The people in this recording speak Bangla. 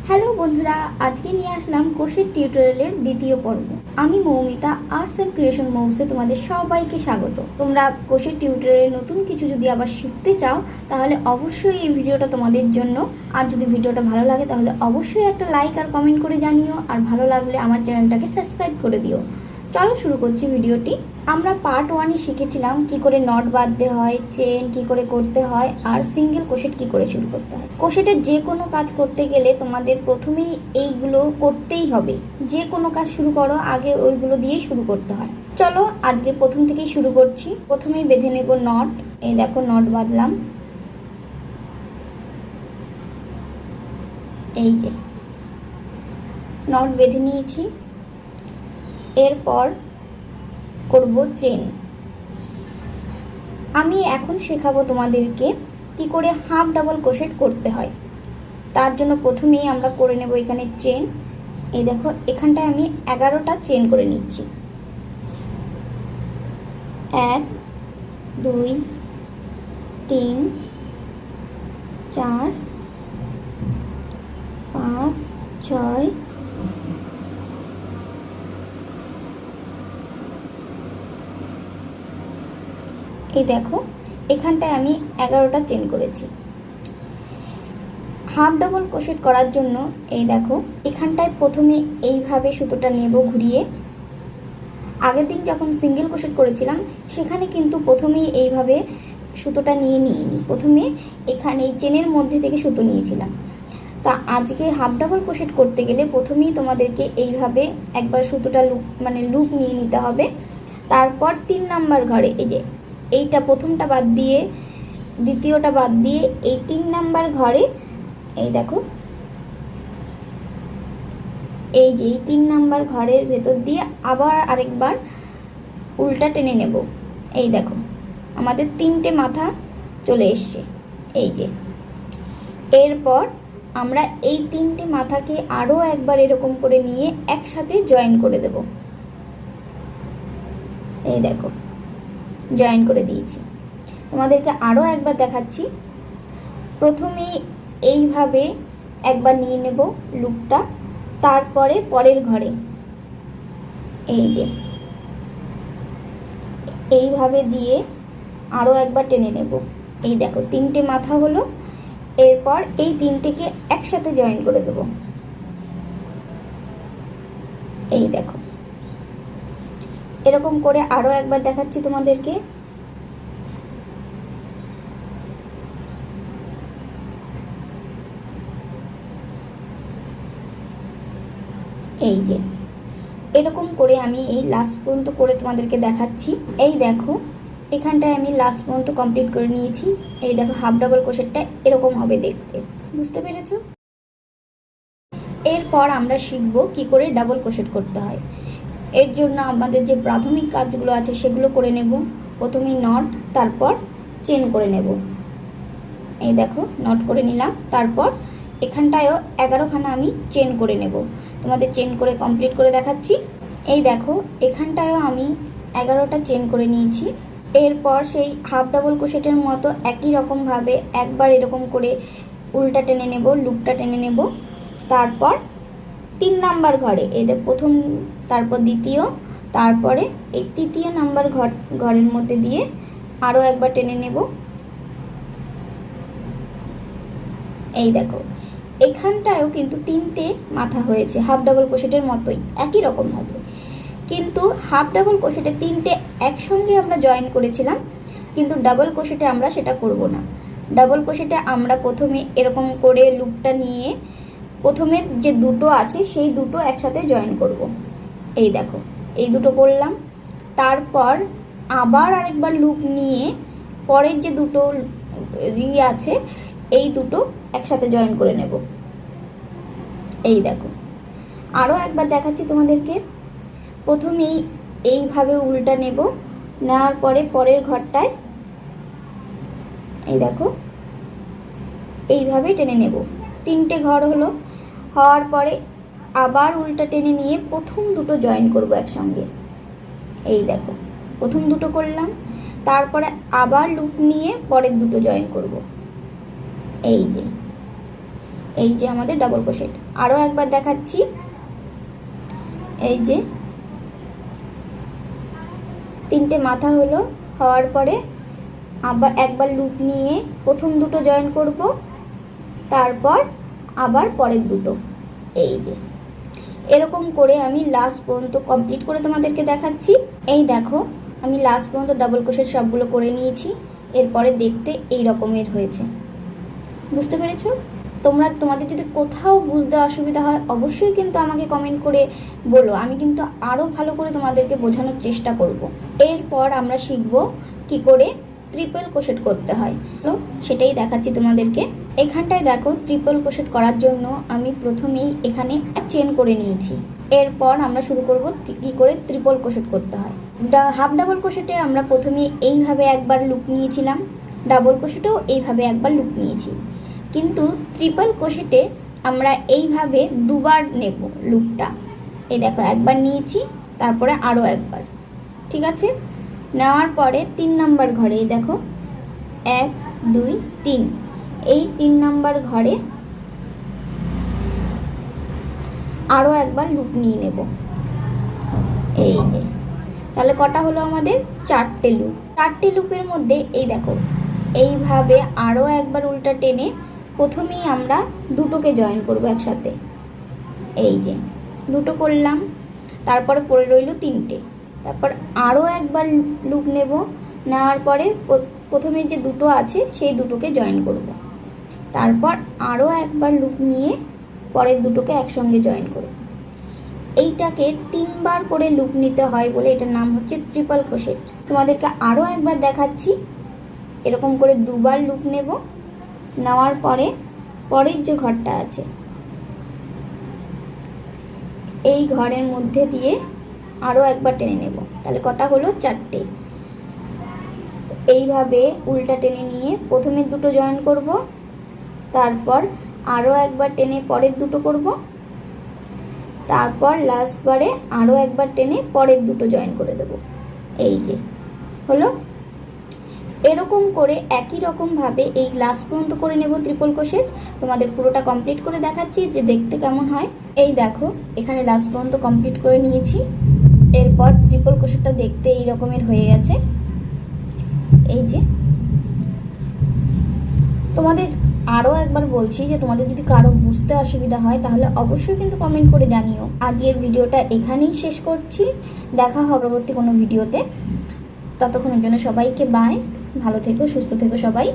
হ্যালো বন্ধুরা, আজকে নিয়ে আসলাম কোষের টিউটোরিয়ালের দ্বিতীয় পর্ব। আমি মৌমিতা, আর্টস অ্যান্ড ক্রিয়েশন মৌসে তোমাদের সবাইকে স্বাগত। তোমরা কোষের টিউটোরিয়ালের নতুন কিছু যদি আবার শিখতে চাও তাহলে অবশ্যই এই ভিডিওটা তোমাদের জন্য। আর যদি ভিডিওটা ভালো লাগে তাহলে অবশ্যই একটা লাইক আর কমেন্ট করে জানিও, আর ভালো লাগলে আমার চ্যানেলটাকে সাবস্ক্রাইব করে দিও। চলো শুরু করছি ভিডিওটি। আমরা পার্ট 1-এ শিখেছিলাম কি করে নট বাঁধতে হয়, চেন কি করে করতে হয়, আর সিঙ্গেল ক্রোশেট কি করে শুরু করতে হয়। ক্রোশেটের যে কোনো কাজ করতে গেলে তোমাদের প্রথমেই এইগুলো করতেই হবে। যে কোনো কাজ শুরু করো আগে ওইগুলো দিয়েই শুরু করতে হয়। চলো আজকে প্রথম থেকেই শুরু করছি। প্রথমেই বেঁধে নেব নট। এই দেখো নট বাঁধলাম, এই যে নট বেঁধে নিয়েছি। এরপর করব চেন। আমি এখন শেখাবো তোমাদেরকে কি করে হাফ ডাবল ক্রোশেট করতে হয়। তার জন্য প্রথমেই আমরা করে নেব এখানে চেন। এই দেখো এখানটায় আমি 11টা চেন করে নিচ্ছি। 1 2 3 4 5 6 এই দেখো এখানটায় আমি 11টা চেন করেছি। হাফ ডাবল ক্রোশেট করার জন্য এই দেখো এখানটায় প্রথমে এইভাবে সুতোটা নেব ঘুরিয়ে। আগের দিন যখন সিঙ্গেল ক্রোশেট করেছিলাম সেখানে কিন্তু প্রথমেই এইভাবে সুতোটা নিইনি। প্রথমে এখানে এই চেনের মধ্যে থেকে সুতো নিয়েছিলাম। তা আজকে হাফ ডাবল ক্রোশেট করতে গেলে প্রথমেই তোমাদেরকে এইভাবে একবার সুতোটা লুপ নিয়ে নিতে হবে। তারপর 3 নাম্বার ঘরে এই যে এইটা প্রথমটা বাদ দিয়ে দ্বিতীয়টা বাদ দিয়ে এই 3 নাম্বার ঘরে এই দেখো এই যে 3 নাম্বার ঘরের ভেতর দিয়ে আবার আরেকবার উল্টা টেনে নেব। এই দেখো আমাদের 3টে মাথা চলে এসছে। এই যে এরপর আমরা এই 3টে মাথাকে আরও একবার এরকম করে নিয়ে একসাথে জয়েন করে দেব। এই দেখো জয়েন করে দিয়েছি। তোমাদেরকে আরও একবার দেখাচ্ছি। প্রথমে এইভাবে একবার নিয়ে নেব লুপটা, তারপরে পরের ঘরে এই যে এইভাবে দিয়ে আরও একবার টেনে নেব। এই দেখো 3টে মাথা হলো। এরপর এই 3টেকে একসাথে জয়েন করে দেব। এই দেখো এরকম করে আরও একবার দেখাচ্ছি তোমাদেরকে। এই যে এরকম করে আমি এই লাস্ট পর্যন্ত করে তোমাদেরকে দেখাচ্ছি। এই দেখো এখানটায় আমি লাস্ট পর্যন্ত কমপ্লিট করে নিয়েছি। এই দেখো হাফ ডাবল ক্রোশেটটা এরকম হবে দেখতে, বুঝতে পেরেছো? এরপর আমরা শিখব কি করে ডাবল ক্রোশেট করতে হয়। এর জন্য আমাদের যে প্রাথমিক কাজগুলো আছে সেগুলো করে নেব। প্রথমেই নট, তারপর চেন করে নেব। এই দেখো নট করে নিলাম, তারপর এখানটায়ও 11খানা আমি চেন করে নেব। তোমাদের চেন করে কমপ্লিট করে দেখাচ্ছি। এই দেখো এখানটায়ও আমি 11টা চেন করে নিয়েছি। এরপর সেই হাফ ডাবল ক্রোশেটের মতো একই রকমভাবে একবার এরকম করে উল্টা টেনে নেব, লুপটা টেনে নেব। তারপর 3 নাম্বার ঘরে এদের প্রথম, তারপর দ্বিতীয়, তারপরে এই 3য় নাম্বার ঘরের মধ্যে দিয়ে আরও একবার টেনে নেব। এই দেখো এখানটায়ও কিন্তু 3টে মাথা হয়েছে হাফ ডাবল ক্রোশেটের মতোই একই রকমভাবে, কিন্তু হাফ ডাবল ক্রোশেটে 3টে একসঙ্গে আমরা জয়েন করেছিলাম, কিন্তু ডাবল ক্রোশেটে আমরা সেটা করব না। ডাবল ক্রোশেটে আমরা প্রথমে এরকম করে লুপটা নিয়ে প্রথমে যে দুটো আছে সেই দুটো একসাথে জয়েন করব। এই দেখো এই দুটো করলাম, তারপর আবার আরেকবার লুপ নিয়ে পরের যে দুটো আছে এই দুটো একসাথে জয়েন করে নেব। এই দেখো আরও একবার দেখাচ্ছি তোমাদেরকে। প্রথমেই এইভাবে উল্টা নেব, নেওয়ার পরে পরের ঘরটায় এই দেখো এইভাবে টেনে নেব। 3টে ঘর হলো, হওয়ার পরে আবার উল্টা টেনে নিয়ে প্রথম দুটো জয়েন করব একসঙ্গে। এই দেখো প্রথম দুটো করলাম, তারপরে আবার লুপ নিয়ে পরের দুটো জয়েন করব। এই যে এই যে আমাদের ডাবল ক্রোশেট। আরও একবার দেখাচ্ছি, এই যে 3টে মাথা হলো, হওয়ার পরে আবার একবার লুপ নিয়ে প্রথম দুটো জয়েন করব, তারপর আবার পরের দুটো। এই যে এরকম করে আমি লাস্ট পর্যন্ত কমপ্লিট করে তোমাদেরকে দেখাচ্ছি। এই দেখো আমি লাস্ট পর্যন্ত ডাবল ক্রোশেট সবগুলো করে নিয়েছি। এরপরে দেখতে এই রকমের হয়েছে, বুঝতে পেরেছো? তোমাদের যদি কোথাও বুঝতে অসুবিধা হয় অবশ্যই কিন্তু আমাকে কমেন্ট করে বলো, আমি কিন্তু আরও ভালো করে তোমাদেরকে বোঝানোর চেষ্টা করব। এরপর আমরা শিখব কি করে ট্রিপল ক্রোশেট করতে হয়, সেটাই দেখাচ্ছি তোমাদেরকে। এখানটায় দেখো ট্রিপল ক্রোশেট করার জন্য আমি প্রথমেই এখানে এক চেন করে নিয়েছি। এরপর আমরা শুরু করব কি করে ট্রিপল ক্রোশেট করতে হয়। হাফ ডাবল ক্রোশেটে আমরা প্রথমে এইভাবে একবার লুপ নিয়েছিলাম, ডাবল ক্রোশেটেও এইভাবে একবার লুপ নিয়েছি, কিন্তু ট্রিপল ক্রোশেটে আমরা এইভাবে দুবার নেব লুপটা। এই দেখো একবার নিয়েছি, তারপরে আরও একবার, ঠিক আছে? নেওয়ার পরে 3 নাম্বার ঘরে এই দেখো 1 2 3, এই 3 নাম্বার ঘরে আরও একবার লুপ নিয়ে নেব। এই যে তাহলে কটা হলো আমাদের? 4টে লুপ। 4টে লুপের মধ্যে এই দেখো এইভাবে আরও একবার উল্টা টেনে প্রথমেই আমরা দুটোকে জয়েন করব একসাথে। এই যে দুটো করলাম, তারপরে পড়ে রইল 3টে, তারপর আরও একবার লুপ নেব, নেওয়ার পরে প্রথমে যে দুটো আছে সেই দুটোকে জয়েন করব, তারপর আরও একবার লুপ নিয়ে পরের দুটোকে একসঙ্গে জয়েন করব। এইটাকে 3বার করে লুপ নিতে হয় বলে এটার নাম হচ্ছে ট্রিপল ক্রোশেট। তোমাদেরকে আরও একবার দেখাচ্ছি, এরকম করে 2বার লুপ নেব, নেওয়ার পরে পরের যে ঘরটা আছে এই ঘরের মধ্যে দিয়ে আরও একবার টেনে নেব, তাহলে কটা হলো? 4টে। এইভাবে উল্টা টেনে নিয়ে প্রথমের দুটো জয়েন করব, তারপর আরও একবার টেনে পরের দুটো করব, তারপর লাস্টবারে আরও একবার টেনে পরের দুটো জয়েন করে দেব। এই যে হলো। এরকম করে একই রকমভাবে এই লাস্ট পর্যন্ত করে নেব ট্রিপল ক্রোশেট। তোমাদের পুরোটা কমপ্লিট করে দেখাচ্ছি যে দেখতে কেমন হয়। এই দেখো এখানে লাস্ট পর্যন্ত কমপ্লিট করে নিয়েছি। এরপর ট্রিপল ক্রোশেটটা দেখতে এই রকমের হয়ে গেছে। এই যে তোমাদের আরও একবার বলছি যে তোমাদের যদি কারো বুঝতে অসুবিধা হয় তাহলে অবশ্যই কিন্তু কমেন্ট করে জানিও। আজকের ভিডিওটা এখানেই শেষ করছি, দেখা হবে পরবর্তী কোনো ভিডিওতে। ততক্ষণের জন্য সবাইকে বাই, ভালো থেকো, সুস্থ থেকো সবাই।